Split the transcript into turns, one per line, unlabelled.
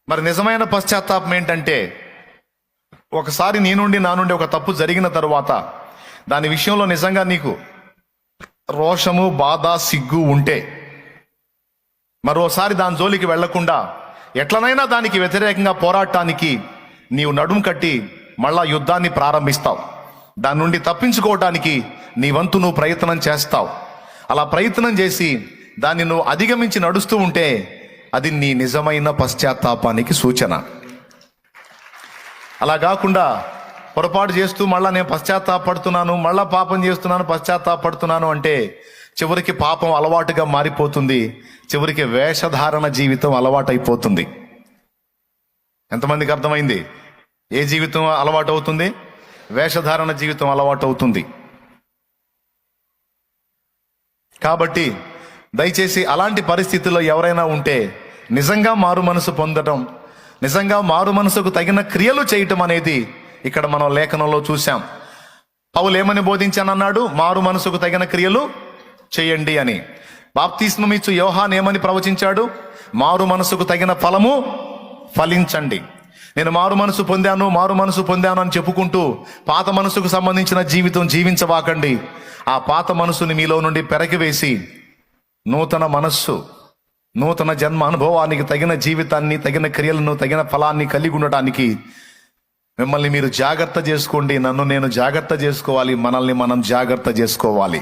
మరి నిజమైన పశ్చాత్తాపం ఏంటంటే, ఒకసారి నా నుండి ఒక తప్పు జరిగిన తరువాత దాని విషయంలో నిజంగా నీకు రోషము, బాధ, సిగ్గు ఉంటే మరోసారి దాని జోలికి వెళ్లకుండా ఎట్లనైనా దానికి వ్యతిరేకంగా పోరాటానికి నీవు నడుము కట్టి మళ్ళా యుద్ధాన్ని ప్రారంభిస్తావు. దాని నుండి తప్పించుకోవటానికి నీ వంతు నువ్వు ప్రయత్నం చేస్తావు. అలా ప్రయత్నం చేసి దాన్ని నువ్వు అధిగమించి నడుస్తూ ఉంటే అది నీ నిజమైన పశ్చాత్తాపానికి సూచన. అలా కాకుండా పొరపాటు చేస్తూ మళ్ళా నేను పశ్చాత్తాపడుతున్నాను, మళ్ళా పాపం చేస్తున్నాను, పశ్చాత్తాపడుతున్నాను అంటే చివరికి పాపం అలవాటుగా మారిపోతుంది. చివరికి వేషధారణ జీవితం అలవాటైపోతుంది. ఎంతమందికి అర్థమైంది? ఏ జీవితం అలవాటు అవుతుంది? వేషధారణ జీవితం అలవాటు అవుతుంది. కాబట్టి దయచేసి అలాంటి పరిస్థితుల్లో ఎవరైనా ఉంటే నిజంగా మారు మనసు పొందడం, నిజంగా మారు మనసుకు తగిన క్రియలు చేయటం అనేది ఇక్కడ మనం లేఖనంలో చూసాం. పౌలు ఏమని బోధించానన్నాడు? మారు మనసుకు తగిన క్రియలు చేయండి అని. బాప్తిస్మం ఇచ్చు యోహాన్ ఏమని ప్రవచించాడు? మారు మనసుకు తగిన ఫలము ఫలించండి. నేను మారు మనసు పొందాను అని చెప్పుకుంటూ పాత మనసుకు సంబంధించిన జీవితం జీవించవాకండి. ఆ పాత మనసుని మీలో నుండి పెరగివేసి నూతన మనస్సు, నూతన జన్మ అనుభవానికి తగిన జీవితాన్ని, తగిన క్రియలను, తగిన ఫలాన్ని కలిగి ఉండటానికి మిమ్మల్ని మీరు జాగ్రత్త చేసుకోండి. నన్ను నేను జాగ్రత్త చేసుకోవాలి. మనల్ని మనం జాగ్రత్త చేసుకోవాలి.